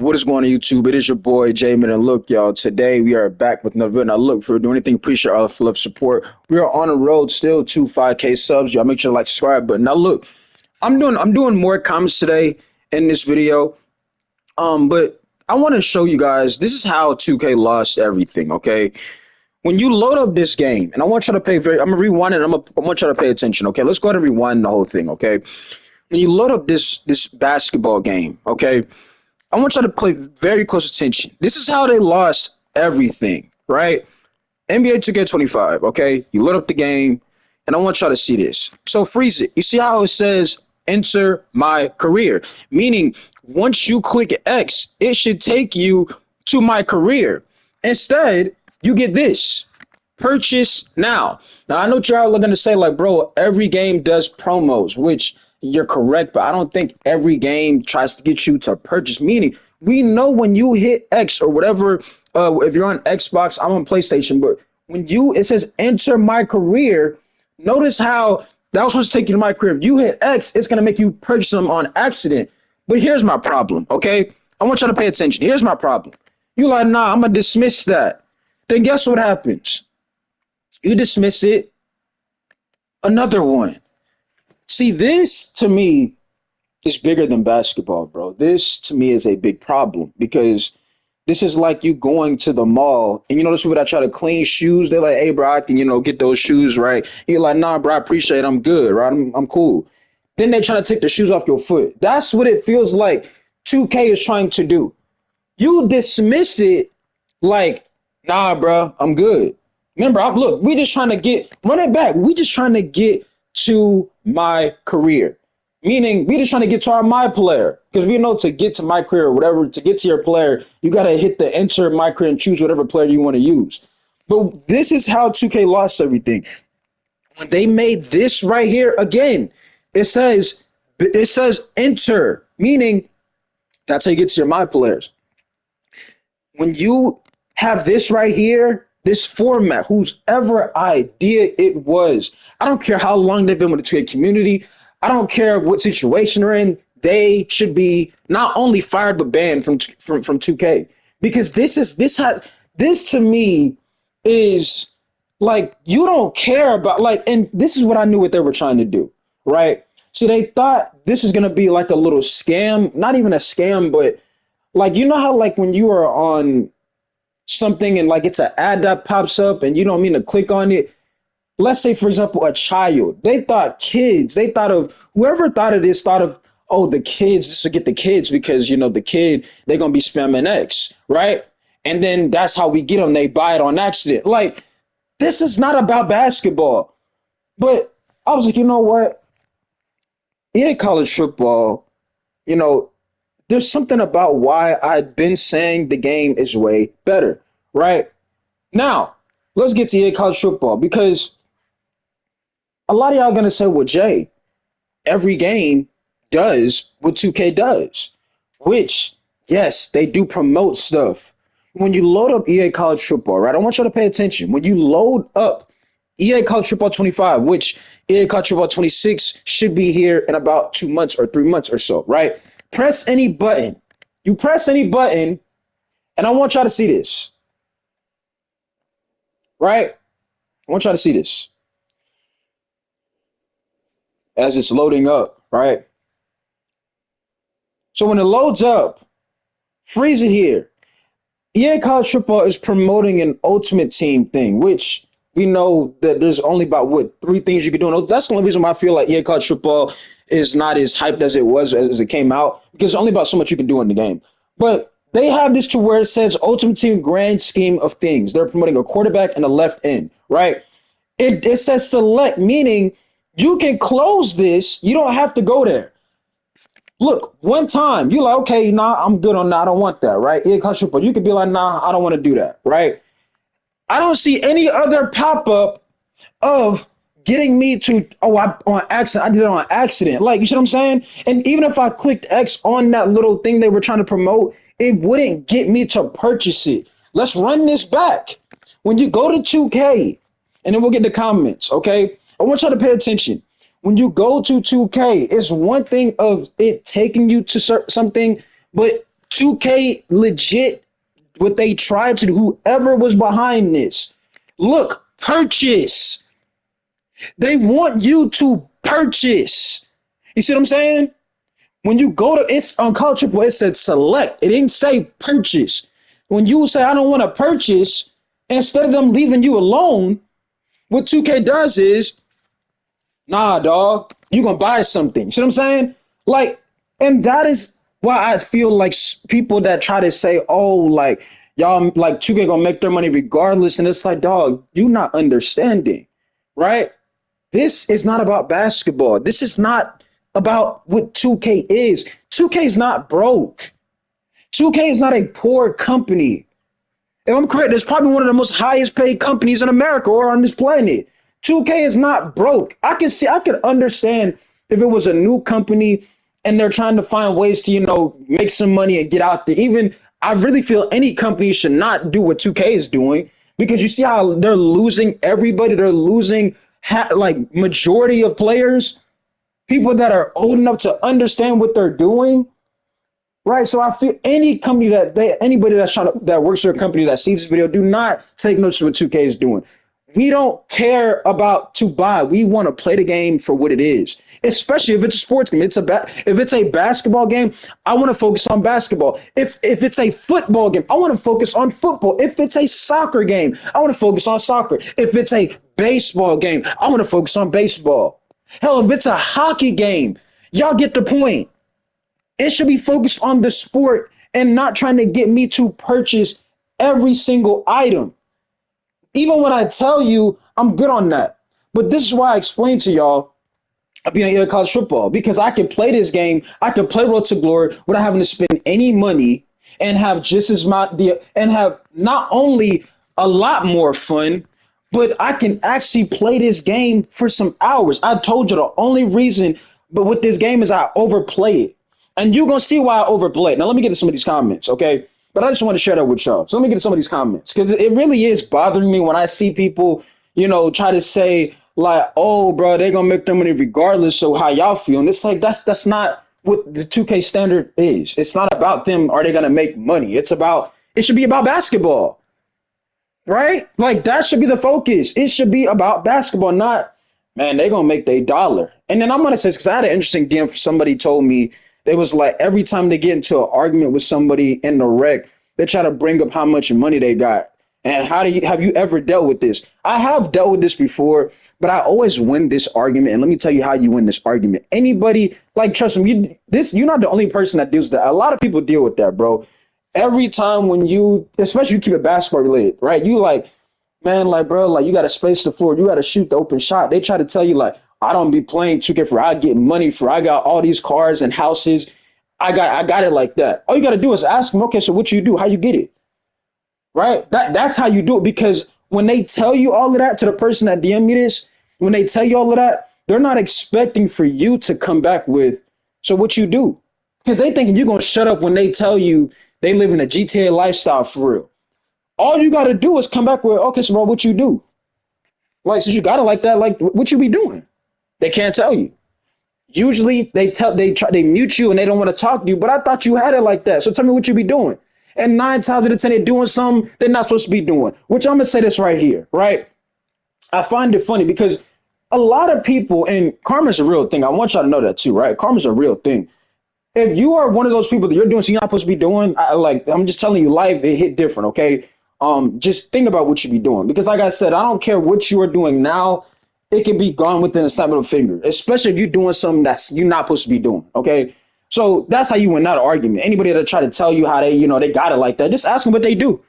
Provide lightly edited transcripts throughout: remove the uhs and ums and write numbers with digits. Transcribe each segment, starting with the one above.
What is going on YouTube? It is your boy Jamin, and look, y'all. Today we are back with another video. Now, look, for doing anything, appreciate all the love support. We are on the road still to 5K subs. Y'all make sure to like, subscribe. But now, look, I'm doing more comments today in this video. But I want to show you guys. This is how 2K lost everything. Okay, when you load up this game, and I want you to pay very. I'm gonna rewind it. I want you to pay attention. Okay, let's go ahead and rewind the whole thing. Okay, when you load up this basketball game. Okay. I want y'all to pay very close attention. This is how they lost everything, right? NBA 2K25, okay? You load up the game, and I want y'all to see this. So freeze it. You see how it says enter my career? Meaning, once you click X, it should take you to my career. Instead, you get this. Purchase now. Now, I know y'all are going to say, like, bro, every game does promos, which you're correct, but I don't think every game tries to get you to purchase. Meaning, we know when you hit X or whatever, if you're on Xbox, I'm on PlayStation, but when it says enter my career, notice how that was supposed to take you to my career. If you hit X, it's going to make you purchase them on accident. But here's my problem, okay? I want y'all to pay attention. Here's my problem. You like, nah, I'm going to dismiss that. Then guess what happens? You dismiss it, another one. See, this to me is bigger than basketball, bro. This to me is a big problem because this is like you going to the mall and those people that try to clean shoes, they're like, hey, bro, I can, get those shoes, right? You're like, nah, bro, I appreciate it. I'm good, right? I'm cool. Then they try to take the shoes off your foot. That's what it feels like 2K is trying to do. You dismiss it like, nah, bro, I'm good. Remember, look, we just trying to run it back. We just trying to get to my career. Meaning, we just trying to get to my player. Because we know to get to my career or whatever, to get to your player, you got to hit the enter my career and choose whatever player you want to use. But this is how 2K lost everything. When they made this right here, again, it says enter, meaning that's how you get to your my players. When you have this right here, this format, whose ever idea it was, I don't care how long they've been with the 2K community. I don't care what situation they're in. They should be not only fired but banned from 2K because this to me is like you don't care about and this is what I knew what they were trying to do, right? So they thought this is gonna be like a little scam, not even a scam, but like how like when you are on something and like it's an ad that pops up and you don't mean to click on it. Let's say, for example, a child. They thought of whoever thought of this, thought of, oh, the kids, this will get the kids because, the kid, they're going to be spamming X, right? And then that's how we get them. They buy it on accident. Like, this is not about basketball. But I was like, you know what? EA college football, there's something about why I've been saying the game is way better, right? Now, let's get to EA college football because a lot of y'all gonna say, well, Jay, every game does what 2K does, which, yes, they do promote stuff. When you load up EA College Football, right? I want you to pay attention. When you load up EA College Football 25, which EA College Football 26 should be here in about 2 months or 3 months or so, right? Press any button. You press any button, and I want y'all to see this, right? I want y'all to see this as it's loading up, right? So when it loads up, freeze it here. EA College Football is promoting an Ultimate Team thing, which we know that there's only about, 3 things you can do. And that's the only reason why I feel like EA College Football is not as hyped as it was as it came out, because there's only about so much you can do in the game. But they have this to where it says Ultimate Team Grand Scheme of Things. They're promoting a quarterback and a left end, right? It says select, meaning you can close this. You don't have to go there. Look, one time, you're like, okay, nah, I'm good on that. I don't want that, right? EA College Football. You could be like, nah, I don't want to do that, right? I don't see any other pop-up of getting me to, on accident. I did it on accident. Like, you see what I'm saying? And even if I clicked X on that little thing they were trying to promote, it wouldn't get me to purchase it. Let's run this back. When you go to 2K, and then we'll get the comments, okay? I want y'all to pay attention. When you go to 2K, it's one thing of it taking you to something, but 2K legit, what they tried to do, whoever was behind this, look, purchase. They want you to purchase. You see what I'm saying? When you go to it's on College Triple, it said select. It didn't say purchase. When you say I don't want to purchase, instead of them leaving you alone, what 2K does is, nah, dog, you gonna buy something. You see what I'm saying? Like, and that is why I feel like people that try to say, oh, like y'all like 2K gonna make their money regardless, and it's like, dog, you not understanding, right? This is not about basketball. This is not about what 2K is. 2K is not broke. 2K is not a poor company. If I'm correct, it's probably one of the most highest paid companies in America or on this planet. 2K is not broke. I could understand if it was a new company and they're trying to find ways to, make some money and get out there. Even I really feel any company should not do what 2K is doing because you see how they're losing everybody. They're losing like majority of players, people that are old enough to understand what they're doing. Right. So I feel anybody that works for a company that sees this video, do not take notice of what 2K is doing. We don't care about to buy. We want to play the game for what it is, especially if it's a sports game. If it's a basketball game, I want to focus on basketball. If it's a football game, I want to focus on football. If it's a soccer game, I want to focus on soccer. If it's a baseball game, I want to focus on baseball. Hell, if it's a hockey game, y'all get the point. It should be focused on the sport and not trying to get me to purchase every single item. Even when I tell you I'm good on that. But this is why I explained to y'all I be on college football because I can play this game. I can play Road to Glory without having to spend any money and have just as much and have not only a lot more fun, but I can actually play this game for some hours. I told you the only reason, but with this game is I overplay it. And you're gonna see why I overplay it. Now let me get to some of these comments, okay? But I just want to share that with y'all. So let me get to some of these comments because it really is bothering me when I see people, try to say like, "Oh, bro, they're gonna make their money regardless of how y'all feel." And it's like that's not what the 2K standard is. It's not about them. Are they gonna make money? It should be about basketball, right? Like that should be the focus. It should be about basketball, not man. They're gonna make their dollar. And then I'm gonna say because I had an interesting DM. Somebody told me it was like every time they get into an argument with somebody in the rec, they try to bring up how much money they got. And have you ever dealt with this? I have dealt with this before, but I always win this argument. And let me tell you how you win this argument. Anybody, like, trust me, you're not the only person that deals with that. A lot of people deal with that, bro. Every time when especially you keep it basketball related, right? You like, man, like, bro, like you got to space the floor. You got to shoot the open shot. They try to tell you, like, I don't be playing 2K for I get money for I got all these cars and houses. I got it like that. All you got to do is ask them, okay, so what you do? How you get it? Right? That's how you do it. Because when they tell you all of that to the person that DM me this, when they tell you all of that, they're not expecting for you to come back with, so what you do? Because they thinking you're going to shut up when they tell you they live in a GTA lifestyle for real. All you got to do is come back with, okay, so bro, what you do? Like, since you got it like that, like, what you be doing? They can't tell you. Usually they mute you and they don't want to talk to you, but I thought you had it like that. So tell me what you be doing. And 9 times out of 10, they're doing something they're not supposed to be doing, which I'm going to say this right here, right? I find it funny because a lot of people, and karma's a real thing. I want y'all to know that too, right? Karma's a real thing. If you are one of those people that you're doing something you're not supposed to be doing, I'm just telling you, life, it hit different, okay? Just think about what you be doing. Because like I said, I don't care what you are doing now, it can be gone within a snap of a finger, especially if you're doing something that's you're not supposed to be doing, okay? So that's how you win that argument. Anybody that try to tell you how they got it like that, just ask them what they do.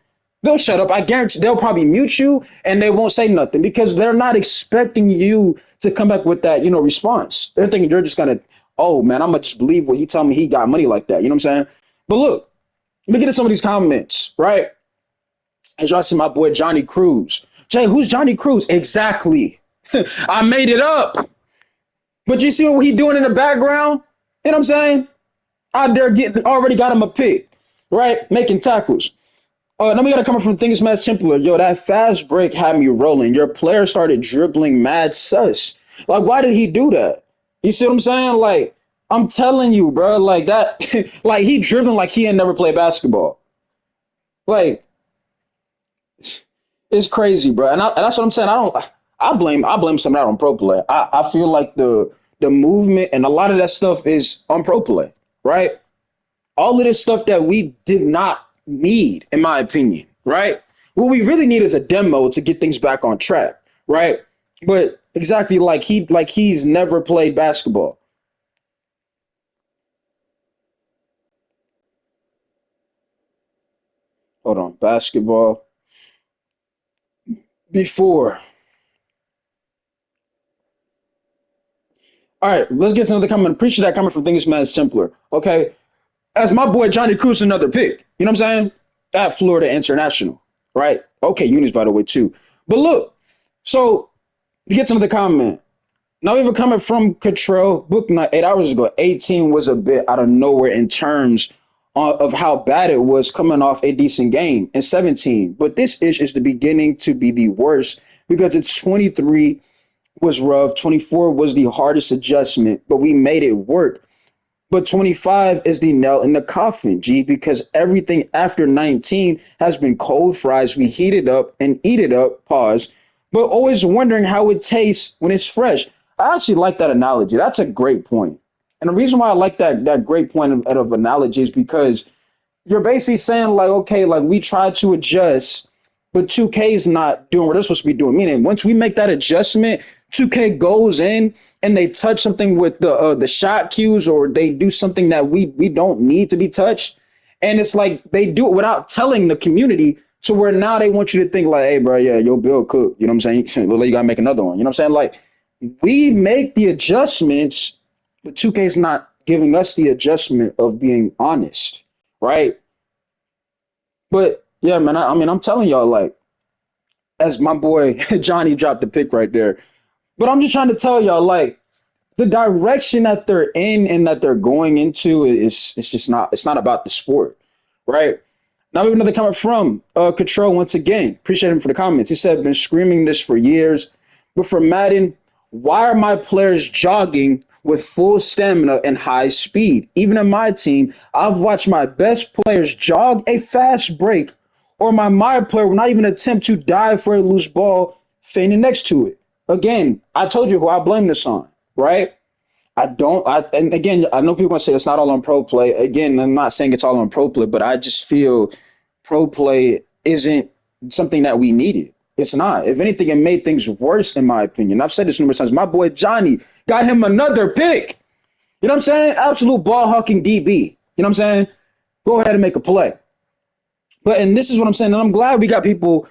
They'll shut up. I guarantee they'll probably mute you and they won't say nothing because they're not expecting you to come back with that, response. They're thinking you're just gonna, oh man, I'm gonna just believe what he told me he got money like that. You know what I'm saying? But look, let me get to some of these comments, right? As y'all see my boy Johnny Cruz. Jay, who's Johnny Cruz? Exactly. I made it up. But you see what he doing in the background? You know what I'm saying? Out there already got him a pick, right? Making tackles. Then we got to come from things mad simpler. Yo, that fast break had me rolling. Your player started dribbling mad sus. Like, why did he do that? You see what I'm saying? Like, I'm telling you, bro, like that, like he dribbling like he ain't never played basketball. Like it's crazy, bro. And that's what I'm saying. I blame some of that on pro play. I feel like the movement and a lot of that stuff is on pro play, right? All of this stuff that we did not need, in my opinion, right? What we really need is a demo to get things back on track, right? But exactly like he's never played basketball. Hold on, basketball before. All right, let's get to another comment. Appreciate that comment from Things Man Simpler. Okay, as my boy Johnny Cruz, another pick. You know what I'm saying? At Florida International, right? Okay, unis by the way too. But look, so to get to another comment. Now even coming from Cottrell, book night 8 hours ago, 18 was a bit out of nowhere in terms of how bad it was coming off a decent game in 17. But this is the beginning to be the worst because it's 23 was rough, 24 was the hardest adjustment, but we made it work. But 25 is the nail in the coffin, G, because everything after 19 has been cold fries. We heat it up and eat it up, pause, but always wondering how it tastes when it's fresh. I actually like that analogy. That's a great point. And the reason why I like that great point of analogy is because you're basically saying like, okay, like we tried to adjust, but 2K is not doing what they're supposed to be doing. Meaning, once we make that adjustment, 2K goes in and they touch something with the shot cues, or they do something that we don't need to be touched, and it's like they do it without telling the community. To where now they want you to think like, hey, bro, yeah, your bill cook. You know what I'm saying? Well, you gotta make another one. You know what I'm saying? Like we make the adjustments, but 2K is not giving us the adjustment of being honest, right? But yeah, man, I mean, I'm telling y'all, like, as my boy Johnny dropped the pick right there. But I'm just trying to tell y'all, like, the direction that they're in and that they're going into is it's just not it's not about the sport, right? Now we have another comment from Control once again. Appreciate him for the comments. He said, been screaming this for years. But for Madden, why are my players jogging with full stamina and high speed? Even in my team, I've watched my best players jog a fast break, or my player will not even attempt to dive for a loose ball, feigning next to it. Again, I told you who I blame this on, right? I don't. And again, I know people want to say it's not all on pro play. Again, I'm not saying it's all on pro play, but I just feel pro play isn't something that we needed. It's not. If anything, it made things worse, in my opinion. I've said this numerous times. My boy Johnny got him another pick. You know what I'm saying? Absolute ball hawking DB. You know what I'm saying? Go ahead and make a play. But and this is what I'm saying. And I'm glad we got people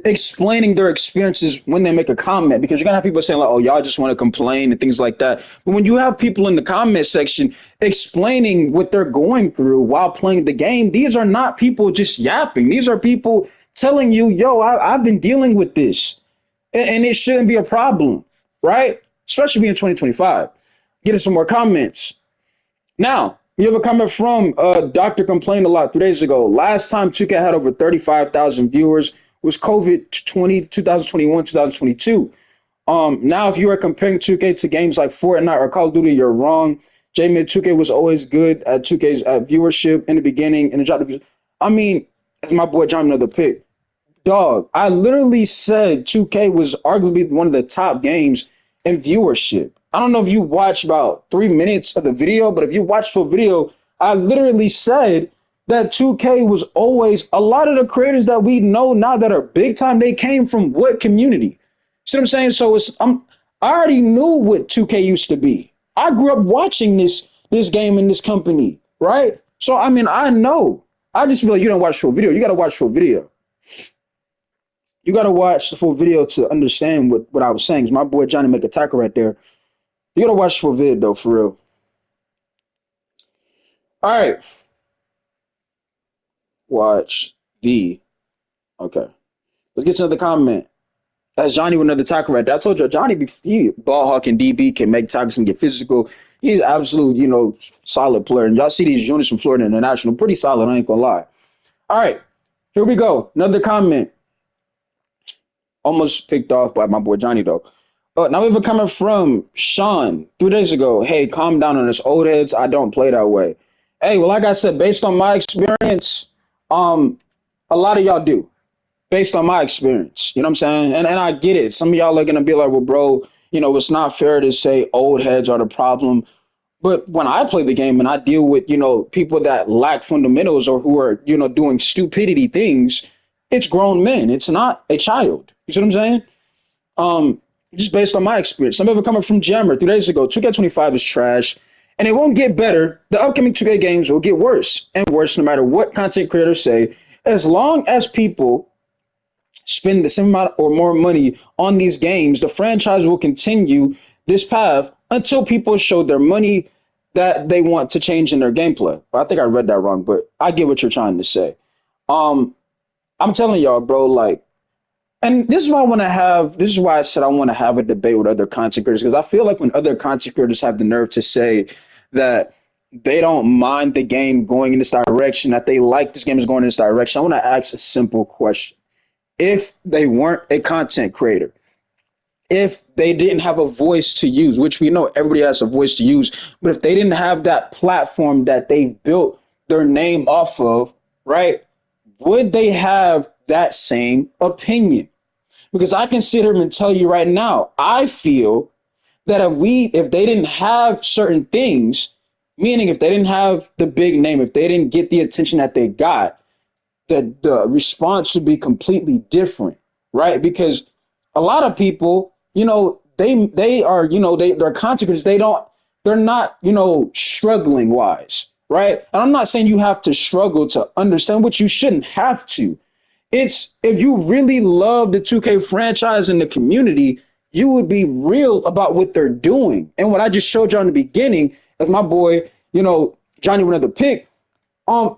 explaining their experiences when they make a comment, because you're gonna have people saying like, oh, y'all just want to complain and things like that. But when you have people in the comment section explaining what they're going through while playing the game, these are not people just yapping. These are people telling you, yo, I've been dealing with this, and it shouldn't be a problem, right? Especially being 2025. Getting some more comments. Now, we have a comment from Dr. Complained a lot 3 days ago. Last time 2K had over 35,000 viewers was COVID 2021, 2022. Now, if you are comparing 2K to games like Fortnite or Call of Duty, you're wrong. J-Mid 2K was always good at 2K's viewership in the beginning and the drop. I mean, as my boy John another pick. Dog, I literally said 2K was arguably one of the top games in viewership. I don't know if you watched about 3 minutes of the video, but if you watched full video, I literally said that 2K was always a lot of the creators that we know now that are big time, they came from what community? See what I'm saying? So I already knew what 2K used to be. I grew up watching this game in this company, right? So I mean, I know. I just feel like you don't watch full video. You gotta watch full video. You got to watch the full video to understand what I was saying. 'Cause my boy Johnny make a tackle right there. You got to watch the full video though, for real. All right, watch the. Okay, let's get to another comment. That's Johnny with another tackle right there. I told you, Johnny, he ball hawking DB, can make tackles and get physical. He's absolute, solid player. And y'all see these units from Florida International, pretty solid. I ain't gonna lie. All right, here we go. Another comment, almost picked off by my boy Johnny though. Now we have a comment from Sean 3 days ago. Hey, calm down on this old heads. I don't play that way. Hey, well, like I said, based on my experience, um, a lot of y'all do. Based on my experience, you know what I'm saying? And I get it. Some of y'all are gonna be like, well, bro, it's not fair to say old heads are the problem. But when I play the game and I deal with, people that lack fundamentals or who are, doing stupidity things, it's grown men. It's not a child. You see what I'm saying? Um, just based on my experience. Some of it coming from Jammer 3 days ago. 2K25 is trash, and it won't get better. The upcoming 2K games will get worse and worse, no matter what content creators say. As long as people spend the same amount or more money on these games, the franchise will continue this path until people show their money that they want to change in their gameplay. I think I read that wrong, but I get what you're trying to say. Um, I'm telling y'all, bro, like, and this is why I want to have. This is why I said I want to have a debate with other content creators because I feel like when other content creators have the nerve to say that they don't mind the game going in this direction, that they like this game is going in this direction, I want to ask a simple question: if they weren't a content creator, if they didn't have a voice to use, which we know everybody has a voice to use, but if they didn't have that platform that they built their name off of, right? Would they have that same opinion? Because I can sit here and tell you right now, I feel that if they didn't have certain things, meaning if they didn't have the big name, if they didn't get the attention that they got, the response should be completely different, right? Because a lot of people, they are, they're consequences. They're not, struggling wise, right? And I'm not saying you have to struggle to understand, what you shouldn't have to. It's if you really love the 2K franchise and the community, you would be real about what they're doing. And what I just showed you in the beginning, as my boy, Johnny went the pick,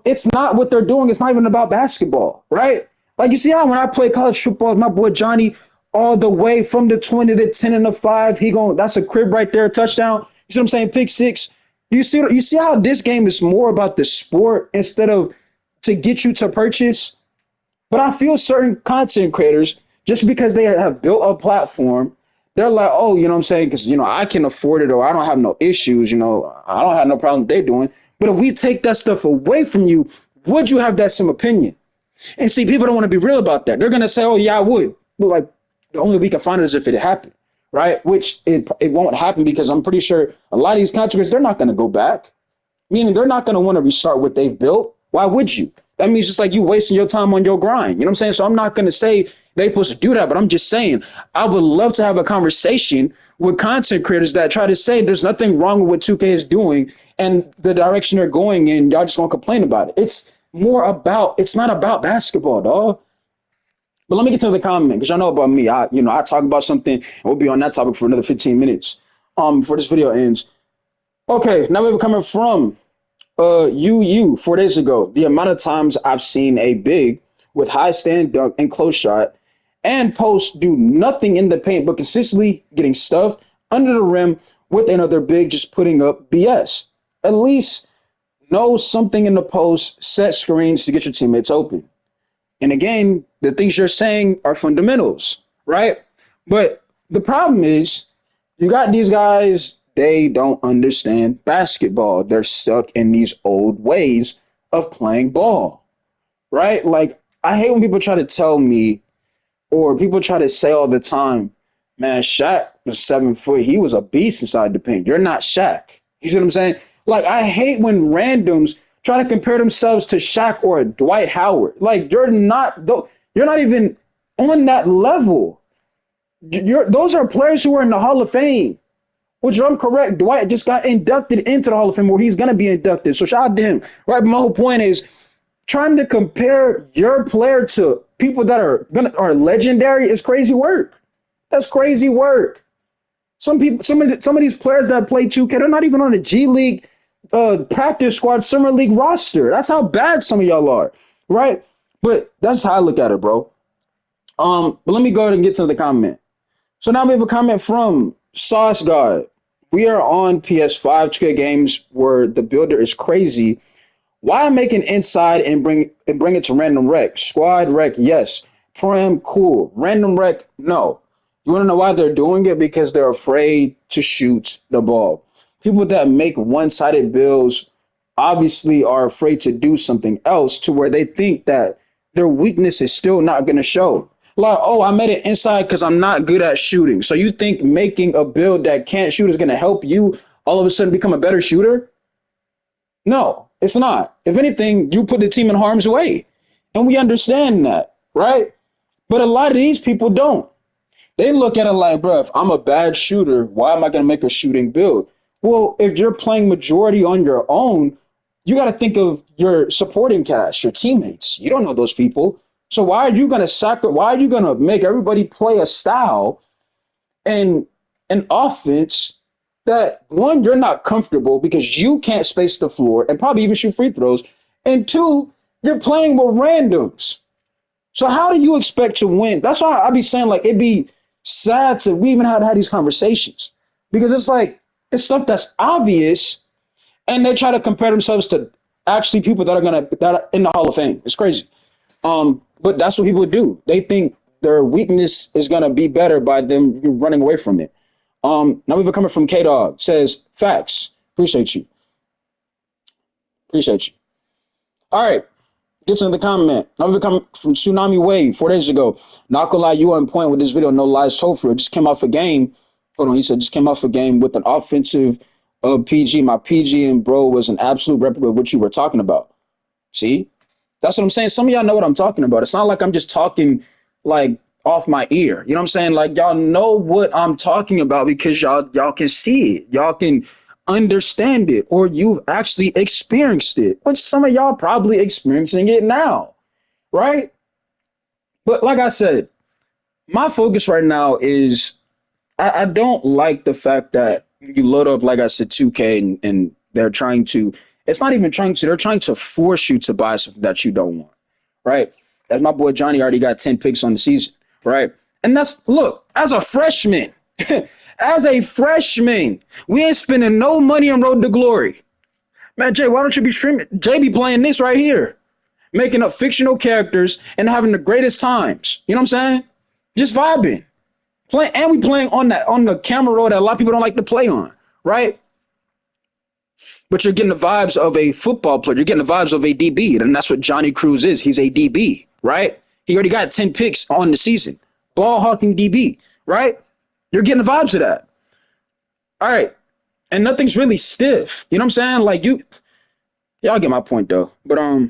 it's not what they're doing. It's not even about basketball, right? Like you see how when I play college football, my boy Johnny, all the way from the 20 to 10 and the 5, that's a crib right there, touchdown. You see what I'm saying? Pick six. You see how this game is more about the sport instead of to get you to purchase. But I feel certain content creators, just because they have built a platform, they're like, oh, you know what I'm saying? Because, I can afford it or I don't have no issues, I don't have no problem with they doing. But if we take that stuff away from you, would you have that same opinion? And see, people don't want to be real about that. They're going to say, oh, yeah, I would. But like, the only way we can find it is if it happened, right? Which it won't happen because I'm pretty sure a lot of these content creators, they're not going to go back. Meaning they're not going to want to restart what they've built. Why would you? That means just like you wasting your time on your grind. You know what I'm saying? So I'm not going to say they're supposed to do that, but I'm just saying I would love to have a conversation with content creators that try to say there's nothing wrong with what 2K is doing and the direction they're going in. Y'all just won't complain about it. It's not about basketball, dog. But let me get to the comment because y'all know about me. I talk about something and we'll be on that topic for another 15 minutes before this video ends. Okay, now we're coming from you 4 days ago. The amount of times I've seen a big with high stand dunk and close shot and post do nothing in the paint, but consistently getting stuff under the rim with another big just putting up BS. At least know something in the post, set screens to get your teammates open. And again, the things you're saying are fundamentals, right? But the problem is, you got these guys, they don't understand basketball. They're stuck in these old ways of playing ball, right? Like, I hate when people try to tell me, or people try to say all the time, man, Shaq was 7 foot. He was a beast inside the paint. You're not Shaq. You see what I'm saying? Like, I hate when randoms try to compare themselves to Shaq or a Dwight Howard. Like, you're not even on that level. Those are players who are in the Hall of Fame. Which, if I'm correct, Dwight just got inducted into the Hall of Fame, where he's going to be inducted. So shout out to him. Right, but my whole point is trying to compare your player to people that are legendary is crazy work. That's crazy work. Some of these players that play 2K, they're not even on the G League practice squad, summer league roster. That's how bad some of y'all are, right? But that's how I look at it, bro. But let me go ahead and get to the comment. So now we have a comment from Sauce God. We are on PS5 2K games where the builder is crazy. Why make an inside and bring it to random rec? Squad rec, yes. Prim, cool. Random rec, no. You want to know why they're doing it? Because they're afraid to shoot the ball. People that make one-sided builds obviously are afraid to do something else to where they think that their weakness is still not going to show. Like, oh, I made it inside because I'm not good at shooting. So you think making a build that can't shoot is going to help you all of a sudden become a better shooter? No, it's not. If anything, you put the team in harm's way. And we understand that, right? But a lot of these people don't. They look at it like, bro, if I'm a bad shooter, why am I going to make a shooting build? Well, if you're playing majority on your own, you got to think of your supporting cast, your teammates. You don't know those people. So why are you going to why are you going to make everybody play a style and an offense that, one, you're not comfortable because you can't space the floor and probably even shoot free throws, and two, you're playing with randoms. So how do you expect to win? That's why I be saying, like, it'd be sad to we even had these conversations, because it's like it's stuff that's obvious, and they try to compare themselves to actually people that are in the Hall of Fame. It's crazy. But that's what people do. They think their weakness is gonna be better by them running away from it. Now we've coming from K Dog says facts. Appreciate you. Appreciate you. All right. Get to the comment. Now we've come from Tsunami Wave 4 days ago. Not gonna lie, you on point with this video. No lies told for it. Just came off a game. Hold on, he said just came off a game with an offensive PG. My PG and bro was an absolute replica of what you were talking about. See, that's what I'm saying. Some of y'all know what I'm talking about. It's not like I'm just talking like off my ear. You know what I'm saying? Like y'all know what I'm talking about because y'all can see it. Y'all can understand it, or you've actually experienced it, which some of y'all probably experiencing it now, right? But like I said, my focus right now is I don't like the fact that you load up, like I said, 2K and they're trying to, it's not even trying to, they're trying to force you to buy something that you don't want, right? As my boy Johnny already got 10 picks on the season, right? And that's, look, as a freshman, as a freshman, we ain't spending no money on Road to Glory. Man, Jay, why don't you be streaming? Jay be playing this right here, making up fictional characters and having the greatest times. You know what I'm saying? Just vibing. Playing, and we playing on that on the camera roll that a lot of people don't like to play on, right? But you're getting the vibes of a football player. You're getting the vibes of a DB, and that's what Johnny Cruz is. He's a DB, right? He already got 10 picks on the season. Ball hawking DB, right? You're getting the vibes of that. All right. And nothing's really stiff. You know what I'm saying? Like y'all get my point though. But now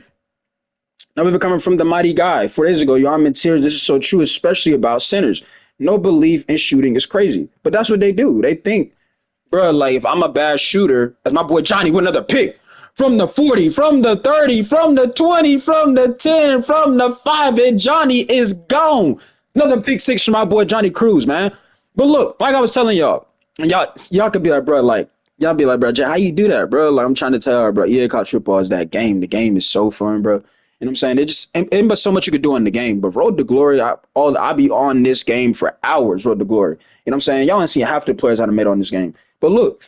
we've been coming from the mighty guy 4 days ago. Yo, I'm in tears. This is so true, especially about centers. No belief in shooting is crazy. But that's what they do. They think, bro, like if I'm a bad shooter, as my boy Johnny with another pick from the 40, from the 30, from the 20, from the 10, from the 5, and Johnny is gone. Another pick six from my boy Johnny Cruz, man. But look, like I was telling y'all, and y'all could be like, bro, like, y'all be like, bro, Jay, how you do that, bro? Like, I'm trying to tell her, bro, yeah, college football is that game. The game is so fun, bro. You know what I'm saying? It just ain't but so much you could do in the game. But Road to Glory, I be on this game for hours, Road to Glory. You know what I'm saying? Y'all ain't seen half the players I done made on this game. But look,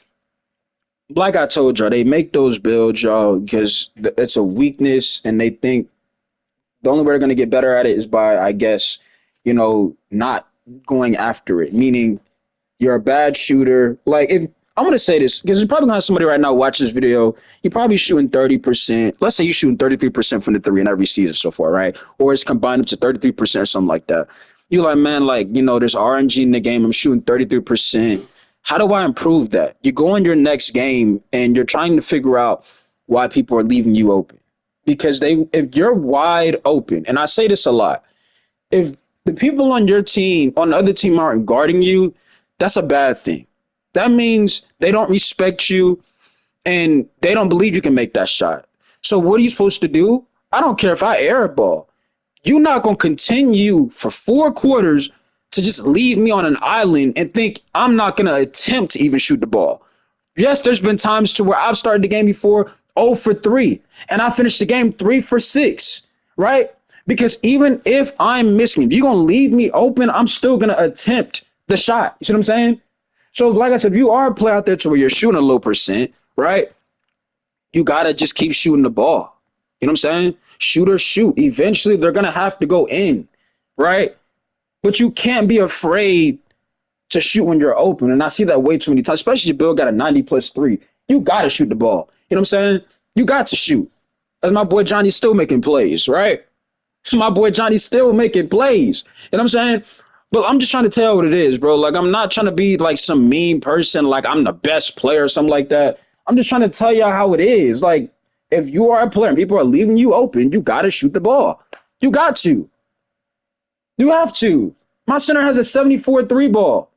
like I told y'all, they make those builds, y'all, because it's a weakness, and they think the only way they're going to get better at it is by, I guess, not going after it. Meaning, you're a bad shooter. Like, if I'm going to say this, because there's probably not somebody right now watch this video, you're probably shooting 30%. Let's say you're shooting 33% from the three in every season so far, right? Or it's combined up to 33% or something like that. You're like, man, like, there's RNG in the game. I'm shooting 33%. How do I improve that? You go in your next game and you're trying to figure out why people are leaving you open. Because if you're wide open, and I say this a lot, if the people on your team, on the other team aren't guarding you, that's a bad thing. That means they don't respect you and they don't believe you can make that shot. So what are you supposed to do? I don't care if I air a ball. You're not going to continue for 4 quarters to just leave me on an island and think I'm not going to attempt to even shoot the ball. Yes, there's been times to where I've started the game before 0 for 3, and I finished the game 3 for 6, right? Because even if I'm missing, if you're going to leave me open, I'm still going to attempt the shot. You see what I'm saying? So like I said, if you are a player out there to where you're shooting a low percent, right? You got to just keep shooting the ball. You know what I'm saying? Shoot or shoot. Eventually, they're going to have to go in, right? But you can't be afraid to shoot when you're open. And I see that way too many times, especially if Bill got a 90 plus three. You got to shoot the ball. You know what I'm saying? You got to shoot. As my boy Johnny's still making plays, right? My boy Johnny's still making plays. You know what I'm saying? But I'm just trying to tell what it is, bro. Like, I'm not trying to be like some mean person, like I'm the best player or something like that. I'm just trying to tell y'all how it is. Like, if you are a player and people are leaving you open, you got to shoot the ball. You got to. You have to. My center has a 74 three ball.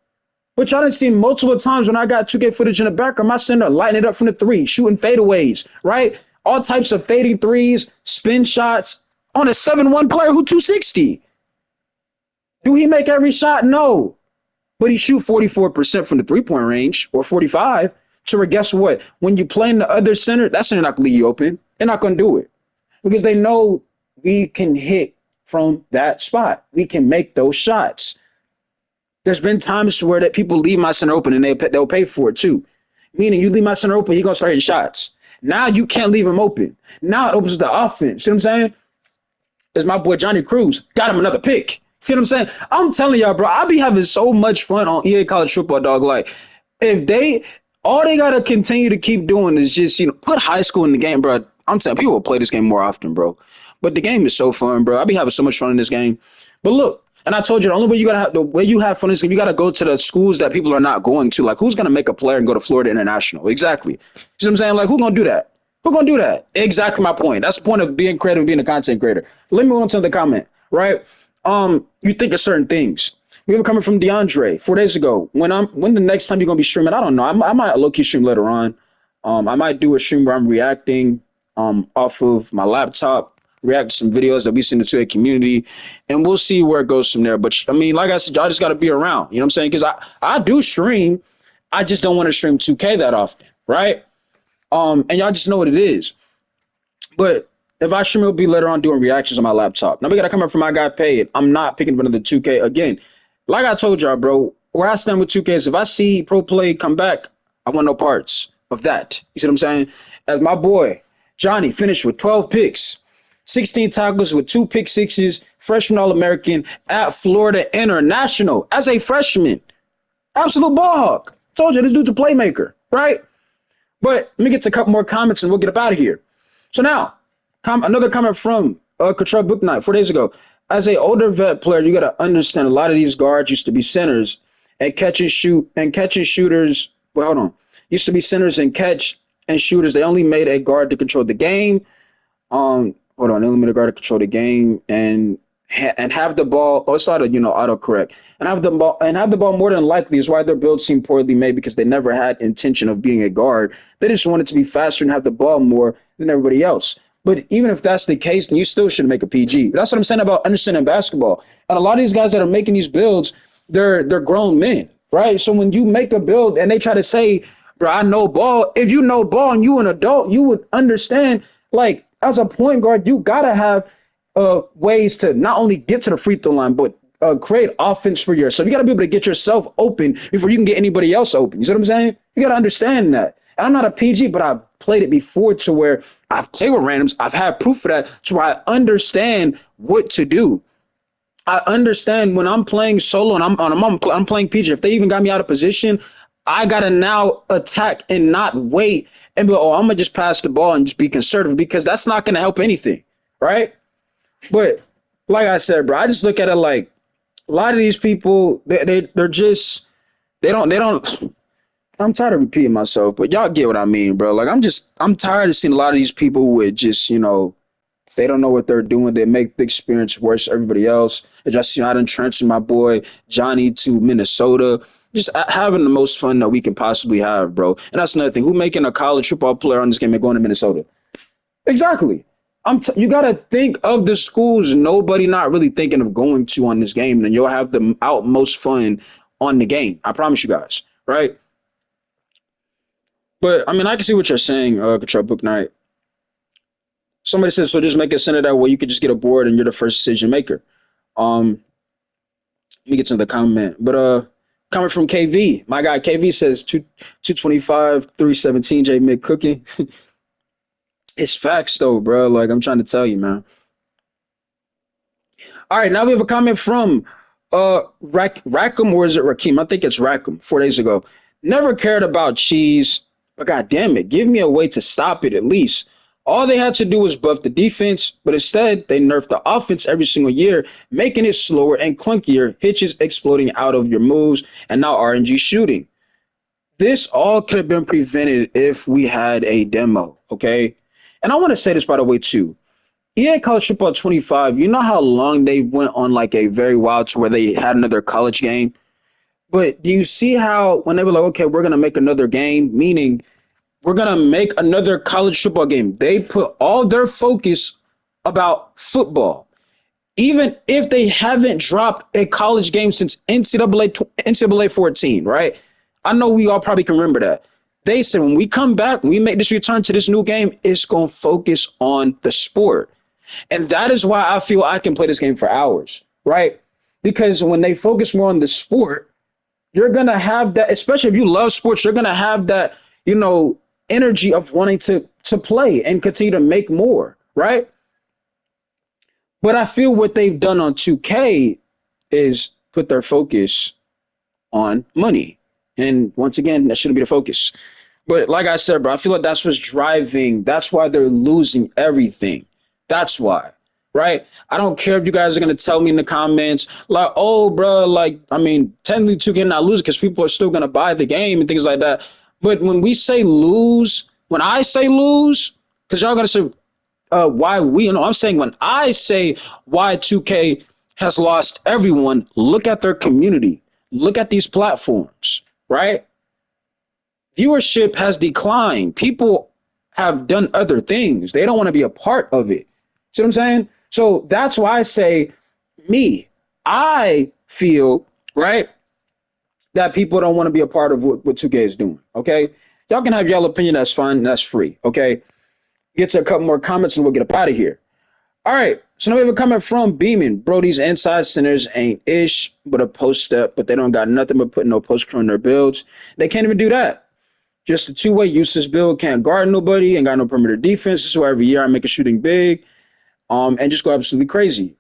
Which I done seen multiple times when I got 2K footage in the background. My center lighting it up from the three, shooting fadeaways, right? All types of fading threes, spin shots on a 7-1 player who 260. Do he make every shot? No. But he shoot 44% from the three-point range or 45. So where guess what? When you play in the other center, that center not gonna leave you open. They're not gonna do it. Because they know we can hit from that spot. We can make those shots. There's been times where that people leave my center open and they'll pay for it too. Meaning you leave my center open, he's gonna start hitting shots. Now you can't leave him open. Now it opens the offense. See what I'm saying? Is my boy Johnny Cruz got him another pick. You know what I'm saying? I'm telling y'all, bro, I be having so much fun on EA College Football, dog. Like, if they all they gotta continue to keep doing is just, put high school in the game, bro. I'm telling people will play this game more often, bro. But the game is so fun, bro. I be having so much fun in this game. But look, and I told you the only way you gotta have the way you have fun is you gotta go to the schools that people are not going to. Like, who's gonna make a player and go to Florida International? Exactly. You see what I'm saying? Like, who's gonna do that? Who's gonna do that? Exactly my point. That's the point of being creative, being a content creator. Let me go into the comment, right? You think of certain things. We were coming from DeAndre 4 days ago. When the next time you're gonna be streaming? I don't know. I might low key stream later on. I might do a stream where I'm reacting off of my laptop, react to some videos that we send into a community, and we'll see where it goes from there. But I mean, like I said, y'all just got to be around. You know what I'm saying? Because I do stream, I just don't want to stream 2K that often, right? And y'all just know what it is. But if I stream, it'll be later on doing reactions on my laptop. Now we got to come up from my guy paid. I'm not picking up another 2K again. Like I told y'all, bro, where I stand with 2K is if I see Pro Play come back, I want no parts of that. You see what I'm saying? As my boy Johnny finished with 12 picks, 16 tackles with 2 pick sixes, freshman All-American at Florida International as a freshman. Absolute ball hawk. Told you this dude's a playmaker, right? But let me get to a couple more comments and we'll get up out of here. So now, another comment from Control Book Night 4 days ago. As a older vet player, you got to understand a lot of these guards used to be centers and catching shooters. Well, hold on. Used to be centers and catch and shooters. They only made a guard to control the game. Hold on. They only made a guard to control the game and have the ball. Oh, it's autocorrect and have the ball more than likely is why their builds seem poorly made because they never had intention of being a guard. They just wanted to be faster and have the ball more than everybody else. But even if that's the case, then you still should make a PG. That's what I'm saying about understanding basketball. And a lot of these guys that are making these builds, they're grown men, right? So when you make a build and they try to say, bro, I know ball. If you know ball and you an adult, you would understand, like, as a point guard, you got to have ways to not only get to the free throw line, but create offense for yourself. You got to be able to get yourself open before you can get anybody else open. You see what I'm saying? You got to understand that. And I'm not a PG, but I've played it before to where I've played with randoms. I've had proof of that to where I understand what to do. I understand when I'm playing solo and I'm playing PG. If they even got me out of position, I gotta now attack and not wait and be like, oh, I'm gonna just pass the ball and just be conservative because that's not gonna help anything, right? But like I said, bro, I just look at it like a lot of these people, they're just they don't. I'm tired of repeating myself, but y'all get what I mean, bro. Like I'm tired of seeing a lot of these people with just they don't know what they're doing. They make the experience worse for everybody else. I just I done transferred my boy Johnny to Minnesota. Just having the most fun that we can possibly have, bro. And that's another thing. Who making a college football player on this game and going to Minnesota? Exactly. You got to think of the schools nobody not really thinking of going to on this game, and you'll have the utmost fun on the game. I promise you guys, right? But I mean, I can see what you're saying, Control Book Night. Somebody says, so just make it center that way you could just get a board and you're the first decision maker. Um, Let me get to the comment. But coming from KV, my guy KV says 225, 317, J Mid cooking. It's facts though, bro. Like I'm trying to tell you, man. All right, now we have a comment from Rackham, or is it Rakim? I think it's Rackham. 4 days ago, never cared about cheese, but god damn it, give me a way to stop it at least. All they had to do was buff the defense, but instead they nerfed the offense every single year, making it slower and clunkier, hitches exploding out of your moves, and now RNG shooting. This all could have been prevented if we had a demo, okay? And I want to say this by the way too. EA College Football 25, you know how long they went on like a very wild to where they had another college game? But do you see how when they were like, okay, we're gonna make another game, meaning we're gonna make another college football game. They put all their focus about football. Even if they haven't dropped a college game since NCAA 14, right? I know we all probably can remember that. They said when we come back, when we make this return to this new game, it's gonna focus on the sport. And that is why I feel I can play this game for hours, right? Because when they focus more on the sport, you're gonna have that, especially if you love sports, you're gonna have that, you know, energy of wanting to play and continue to make more, right? But I feel what they've done on 2K is put their focus on money. And once again, that shouldn't be the focus. But like I said, bro, I feel like that's what's driving. That's why they're losing everything. That's why, right? I don't care if you guys are gonna tell me in the comments, like, oh, bro, like, I mean, technically 2K not lose because people are still gonna buy the game and things like that. But when we say lose, when I say lose, because y'all gonna say why we, you know, I'm saying when I say why 2K has lost everyone, look at their community, look at these platforms, right? Viewership has declined. People have done other things. They don't want to be a part of it. See what I'm saying? So that's why I say, me, I feel, right, that people don't want to be a part of what 2K is doing. Okay. Y'all can have y'all opinion. That's fine. That's free. Okay. Get to a couple more comments and we'll get up out of here. All right. So now we have a comment from Beeman. Bro, these inside centers ain't ish, but a post step, but they don't got nothing but putting no post crew in their builds. They can't even do that. Just a two-way useless build, can't guard nobody, ain't got no perimeter defense. This is why every year I make a shooting big, and just go absolutely crazy.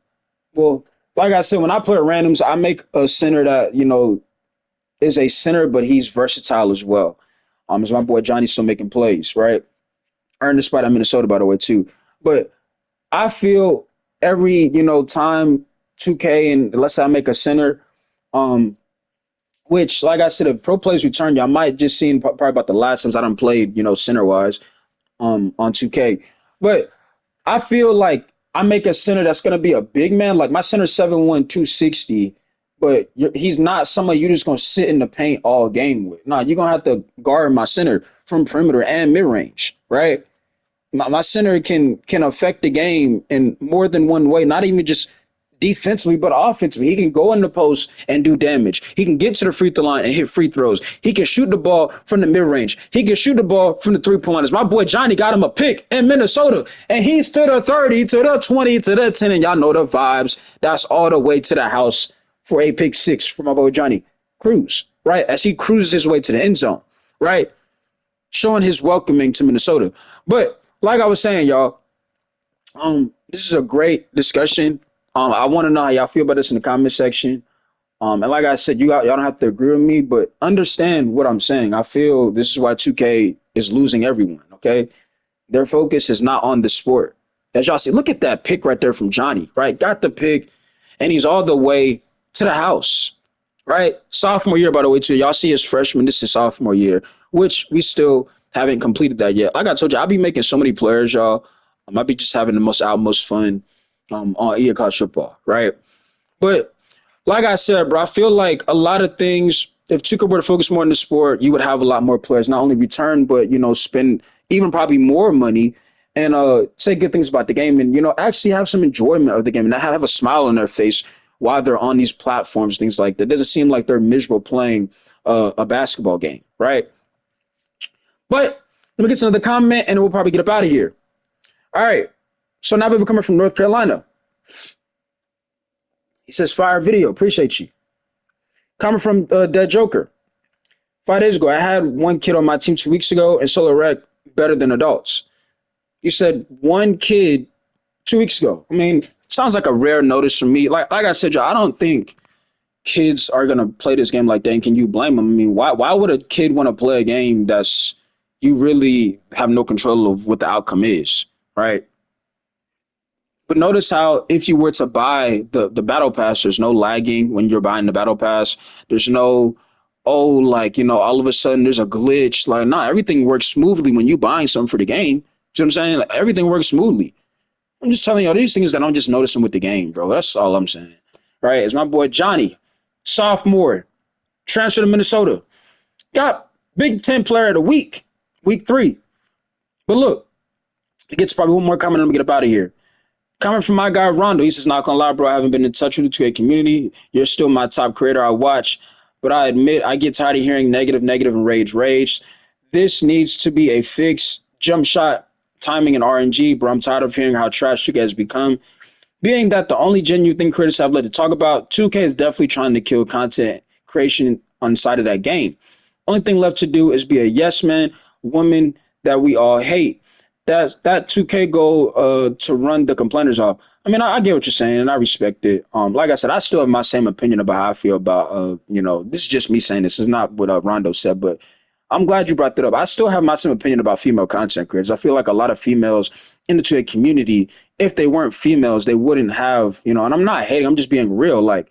Well, like I said, when I play at randoms, I make a center that, you know, is a center, but he's versatile as well. Is my boy Johnny still making plays, right? Earned the spot at Minnesota, by the way, too. But I feel every, you know, time 2K, and let's say I make a center, um, which, like I said, if pro plays return, y'all might just seen probably about the last times I done played, you know, center wise, on 2K. But I feel like I make a center that's gonna be a big man. Like my center 7'1", 260, but he's not somebody you're just gonna sit in the paint all game with. No, you're gonna have to guard my center from perimeter and mid range, right? My center can affect the game in more than one way, not even just defensively, but offensively. He can go in the post and do damage. He can get to the free throw line and hit free throws. He can shoot the ball from the mid range. He can shoot the ball from the 3-point line. My boy Johnny got him a pick in Minnesota, and he's to the 30, to the 20, to the 10, and y'all know the vibes. That's all the way to the house for a pick six for my boy Johnny Cruz, right? As he cruises his way to the end zone, right? Showing his welcoming to Minnesota. But like I was saying, y'all, this is a great discussion. I want to know how y'all feel about this in the comment section. And like I said, y'all don't have to agree with me, but understand what I'm saying. I feel this is why 2K is losing everyone. Okay, their focus is not on the sport. As y'all see, look at that pick right there from Johnny. Right, got the pick, and he's all the way to the house. Right, sophomore year, by the way, too. Y'all see his freshman. This is sophomore year, which we still haven't completed that yet. Like I told you, I'll be making so many players, y'all. I might be just having the most fun on EA College football, right? But like I said, bro, I feel like a lot of things, if Tuka were to focus more on the sport, you would have a lot more players, not only return, but, you know, spend even probably more money and say good things about the game and, you know, actually have some enjoyment of the game and have a smile on their face while they're on these platforms, things like that. It doesn't seem like they're miserable playing a basketball game, right? But let me get to another comment and we'll probably get up out of here. All right. So now we're coming from North Carolina. He says, fire video. Appreciate you. Coming from Dead Joker. 5 days ago, I had one kid on my team 2 weeks ago, and solo rec better than adults. You said one kid 2 weeks ago. I mean, sounds like a rare notice for me. Like I said, y'all, I don't think kids are gonna play this game like that, and can you blame them? I mean, why would a kid want to play a game that's you really have no control of what the outcome is, right? But notice how if you were to buy the battle pass, there's no lagging when you're buying the battle pass. There's no like all of a sudden there's a glitch. Like nah, everything works smoothly when you buying something for the game. See what I'm saying? Like, everything works smoothly. I'm just telling you all these things that I'm just noticing with the game, bro. That's all I'm saying. Right? It's my boy Johnny, sophomore, transfer to Minnesota. Got Big Ten Player of the Week, week 3. But look, it gets probably one more comment. I'm gonna get up out of here. Coming from my guy Rondo, he says, "Not gonna lie, bro. I haven't been in touch with the 2K community. You're still my top creator I watch, but I admit I get tired of hearing negative, negative, and rage. This needs to be a fix. Jump shot, timing, and RNG, bro. I'm tired of hearing how trash 2K has become. Being that the only genuine thing critics have led to talk about, 2K is definitely trying to kill content creation on the side of that game. Only thing left to do is be a yes man, woman that we all hate. That 2K goal to run the complainers off. I mean, I get what you're saying, and I respect it. Like I said, I still have my same opinion about how I feel about this is just me saying this. This is not what Rondo said, but I'm glad you brought that up. I still have my same opinion about female content creators. I feel like a lot of females in the 2K community, if they weren't females, they wouldn't have, and I'm not hating, I'm just being real. Like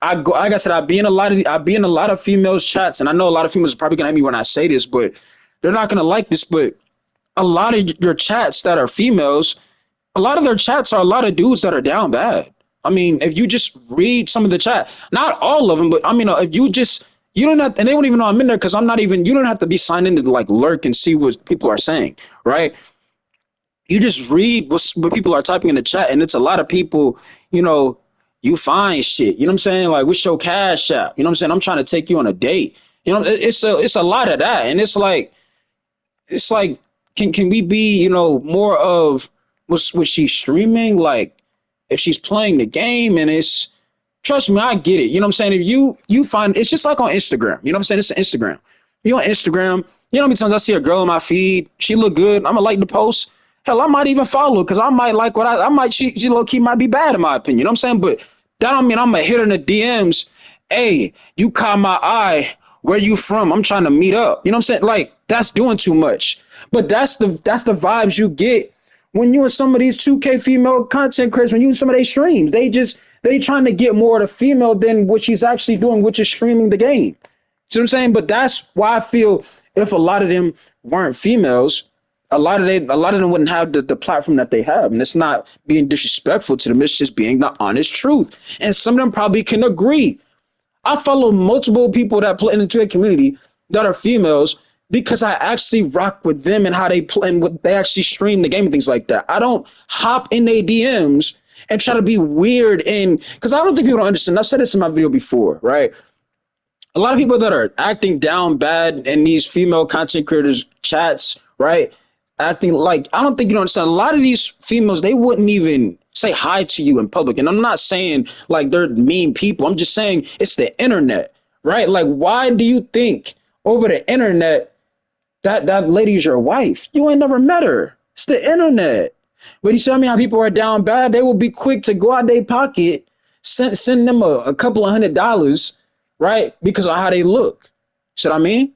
like I said, I be in a lot of females chats, and I know a lot of females are probably gonna hate me when I say this, but they're not gonna like this. But a lot of your chats that are females, a lot of their chats are a lot of dudes that are down bad. I mean, if you just read some of the chat, not all of them, but I mean, if you just you don't have, and they won't even know I'm in there because I'm not even. You don't have to be signed in to like lurk and see what people are saying, right? You just read what people are typing in the chat, and it's a lot of people, you know, you find shit. You know what I'm saying? Like, what's your cash app? You know what I'm saying? I'm trying to take you on a date. It's a lot of that, and it's like, can we be, more of was she streaming? Like, if she's playing the game and it's trust me, I get it. You know what I'm saying? If you find it's just like on Instagram. You know what I'm saying? It's Instagram. You on Instagram, you know how many times I see a girl on my feed, she look good, I'm gonna like the post. Hell, I might even follow because I might like what I might she low key might be bad in my opinion. You know what I'm saying? But that don't mean I'm gonna hit her in the DMs. Hey, you caught my eye. Where you from? I'm trying to meet up. You know what I'm saying? Like that's doing too much. But that's the vibes you get when you in some of these 2K female content creators, when you in some of these streams. They trying to get more of the female than what she's actually doing, which is streaming the game. See what I'm saying? But that's why I feel if a lot of them weren't females, a lot of them wouldn't have the platform that they have. And it's not being disrespectful to them, it's just being the honest truth. And some of them probably can agree. I follow multiple people that play in the 2A community that are females because I actually rock with them and how they play and what they actually stream the game and things like that. I don't hop in their DMs and try to be weird and because I don't think people don't understand. I've said this in my video before, right? A lot of people that are acting down bad in these female content creators chats, right? Acting like I don't think you understand. A lot of these females, they wouldn't even say hi to you in public. And I'm not saying like they're mean people. I'm just saying it's the internet, right? Like, why do you think over the internet that lady's your wife? You ain't never met her. It's the internet. But you tell me how people are down bad, they will be quick to go out their pocket, send them a couple of $100, right? Because of how they look. See what I mean?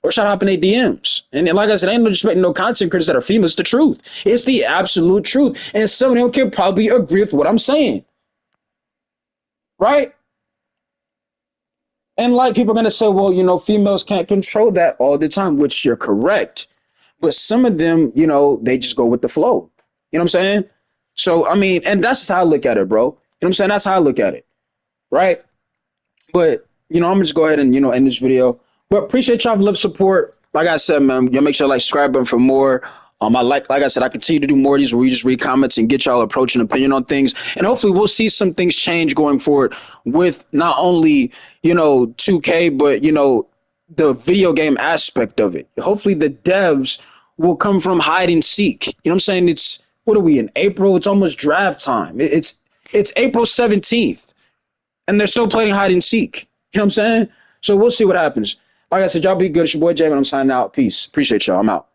Or shout out in their DMs. And then, like I said, I ain't no disrespecting no content creators that are female. It's the truth. It's the absolute truth. And some of them can probably agree with what I'm saying. Right? And like people are gonna say, well, females can't control that all the time, which you're correct. But some of them, they just go with the flow. You know what I'm saying? So I mean, and that's just how I look at it, bro. You know what I'm saying? That's how I look at it. Right? But I'm gonna just go ahead and end this video. But appreciate y'all for love support. Like I said, man, y'all make sure to like subscribe button for more. Like I said, I continue to do more of these where we just read comments and get y'all approach and opinion on things. And hopefully we'll see some things change going forward with not only, 2K, but the video game aspect of it. Hopefully the devs will come from hide and seek. You know what I'm saying? It's what are we in April? It's almost draft time. It's April 17th and they're still playing hide and seek. You know what I'm saying? So we'll see what happens. Like I said, y'all be good. It's your boy Jay, and I'm signing out. Peace. Appreciate y'all. I'm out.